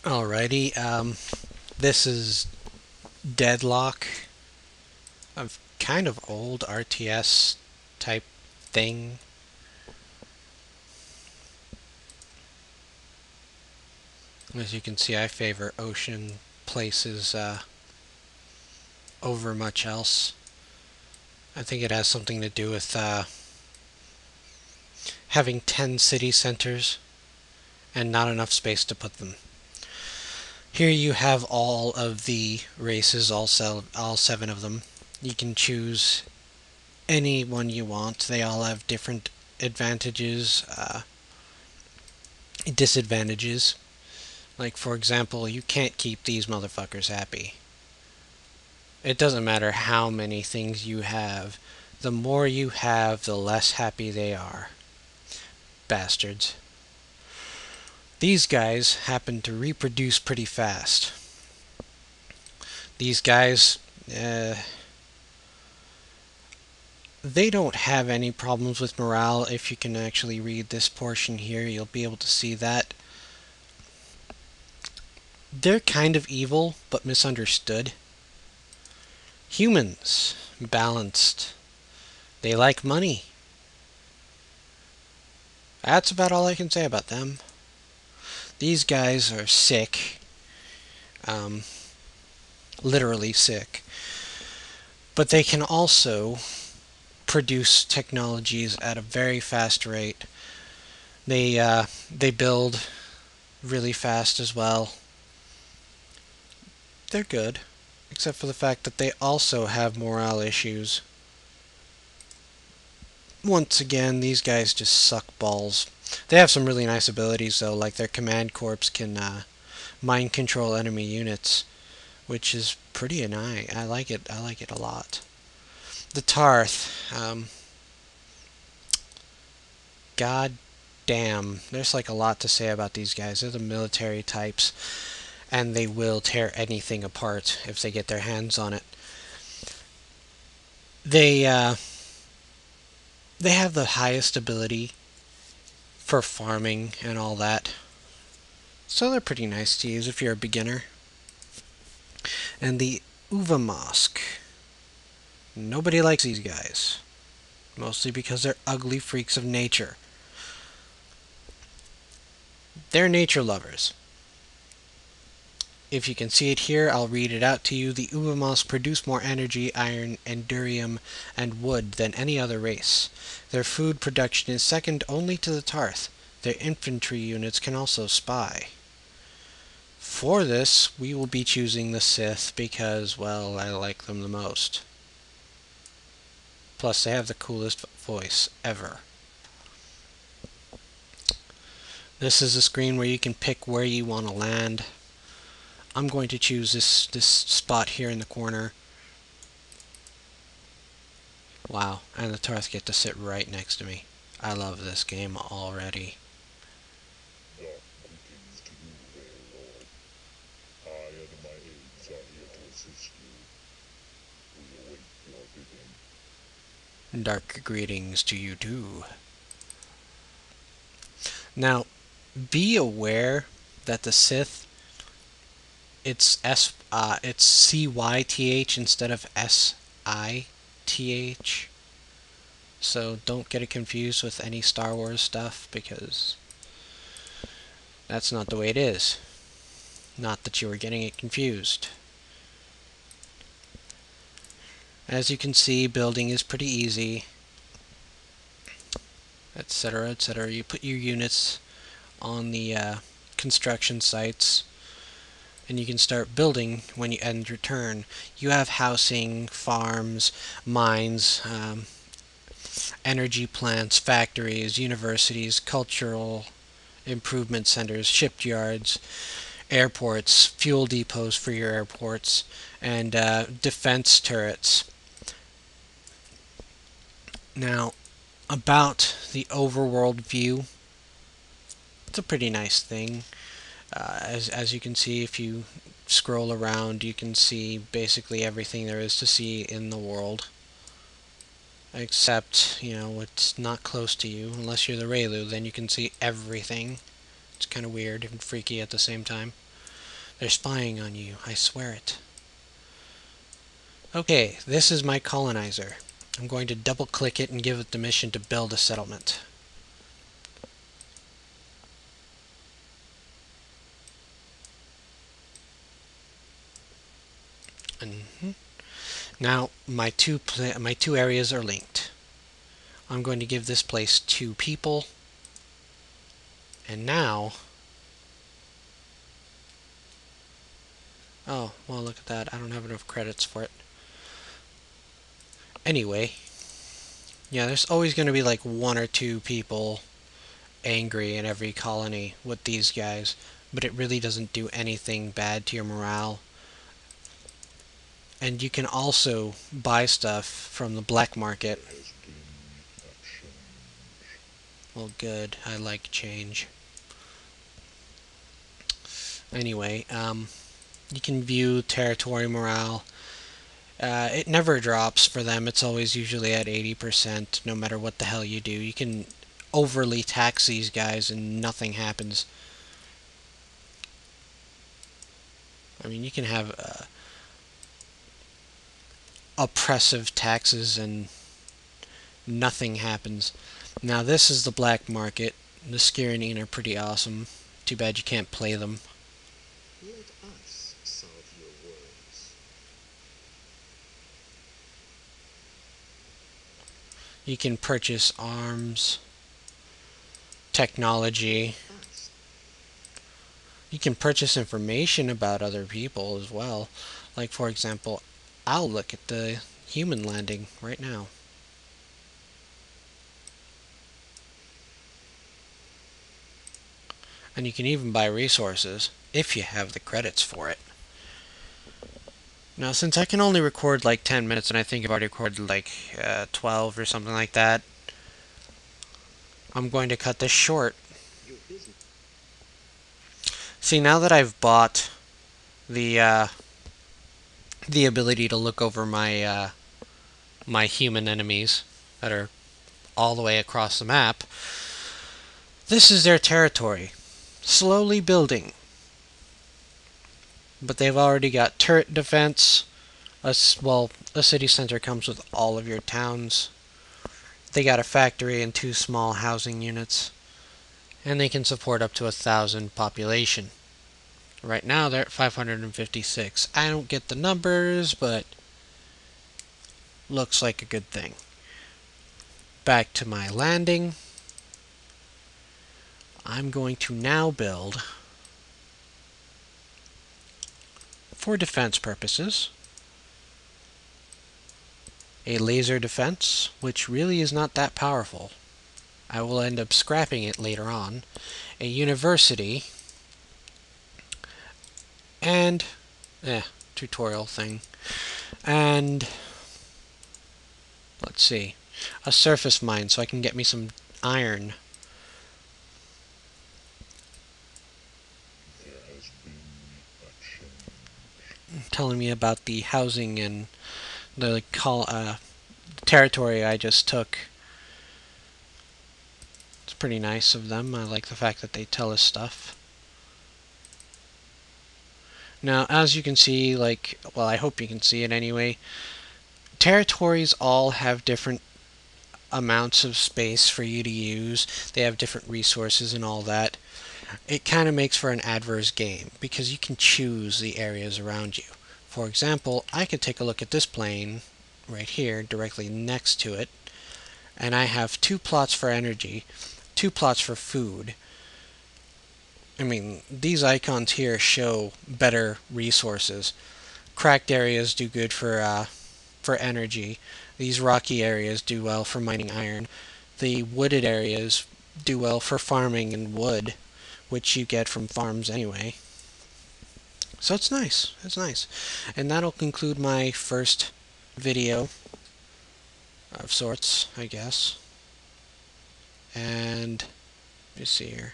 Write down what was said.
Alrighty, this is Deadlock, a kind of old RTS type thing. As you can see, I favor ocean places over much else. I think it has something to do with having 10 city centers and not enough space to put them. Here you have all of the races, all seven of them. You can choose any one you want. They all have different advantages, disadvantages. Like, for example, you can't keep these motherfuckers happy. It doesn't matter how many things you have. The more you have, the less happy they are. Bastards. These guys happen to reproduce pretty fast. These guys, uh, they don't have any problems with morale. If you can actually read this portion here, you'll be able to see that. They're kind of evil, but misunderstood. Humans, balanced. They like money. That's about all I can say about them. These guys are sick. Um, Literally sick. But they can also produce technologies at a very fast rate. They build really fast as well. They're good, except for the fact that they also have morale issues. Once again, these guys just suck balls. They have some really nice abilities though, like their command corps can mind control enemy units, which is pretty nice. I like it. I like it a lot. The Tarth, god damn, there's like a lot to say about these guys. They're the military types, and they will tear anything apart if they get their hands on it. They uh, they have the highest ability for farming and all that, so they're pretty nice to use if you're a beginner. And the Uva Mosque. Nobody likes these guys, mostly because they're ugly freaks of nature. They're nature lovers. If you can see it here, I'll read it out to you. The Uvamas produce more energy, iron, endurium, and wood than any other race. Their food production is second only to the Tarth. Their infantry units can also spy. For this, we will be choosing the Sith because, well, I like them the most. Plus, they have the coolest voice ever. This is a screen where you can pick where you want to land. I'm going to choose this spot here in the corner. Wow, and the Tarth get to sit right next to me. I love this game already. Greetings to you, fair lord. I and my aides are here to assist you. We await your bidding. Dark greetings to you too. Now, be aware that the Sith, it's CYTH instead of SITH. So don't get it confused with any Star Wars stuff because that's not the way it is. Not that you were getting it confused. As you can see, building is pretty easy, etc., etc. You put your units on the construction sites, and you can start building when you end your turn. You have housing, farms, mines, energy plants, factories, universities, cultural improvement centers, shipyards, airports, fuel depots for your airports, and defense turrets. Now, about the overworld view, it's a pretty nice thing. As you can see, if you scroll around, you can see basically everything there is to see in the world. Except, you know, it's not close to you. Unless you're the Raylu, then you can see everything. It's kind of weird and freaky at the same time. They're spying on you, I swear it. Okay, this is my colonizer. I'm going to double click it and give it the mission to build a settlement. Now my two areas are linked. I'm going to give this place 2 people, and now, oh well, look at that, I don't have enough credits for it. Anyway, yeah, there's always going to be like 1 or 2 people angry in every colony with these guys, but it really doesn't do anything bad to your morale. And you can also buy stuff from the black market. Has been a change. Well, good. I like change. Anyway, you can view territory morale. It never drops for them. It's always usually at 80%, no matter what the hell you do. You can overly tax these guys and nothing happens. I mean, you can have oppressive taxes and nothing happens. Now this is the black market. The Skirinine are pretty awesome. Too bad you can't play them. Let us solve your worries. You can purchase arms, technology. Us. You can purchase information about other people as well. Like, for example, I'll look at the human landing right now. And you can even buy resources if you have the credits for it. Now, since I can only record like 10 minutes, and I think I've already recorded like 12 or something like that, I'm going to cut this short. See, now that I've bought the ability to look over my my human enemies that are all the way across the map, this is their territory, slowly building. But they've already got turret defense. Well, a city center comes with all of your towns. They got a factory and 2 small housing units, and they can support up to 1,000 population. Right now they're at 556. I don't get the numbers, but looks like a good thing. Back to my landing. I'm going to now build, for defense purposes, a laser defense, which really is not that powerful. I will end up scrapping it later on. A university, and tutorial thing, and let's see, a surface mine so I can get me some iron. There has been a change. Telling me about the housing and the territory I just took. It's pretty nice of them. I like the fact that they tell us stuff. Now, as you can see, well, I hope you can see it anyway, territories all have different amounts of space for you to use. They have different resources and all that. It kind of makes for an adverse game because you can choose the areas around you. For example, I could take a look at this plane right here directly next to it, and I have 2 plots for energy, 2 plots for food. I mean, these icons here show better resources. Cracked areas do good for energy. These rocky areas do well for mining iron. The wooded areas do well for farming and wood, which you get from farms anyway. So it's nice. It's nice. And that'll conclude my first video of sorts, I guess. And let me see here.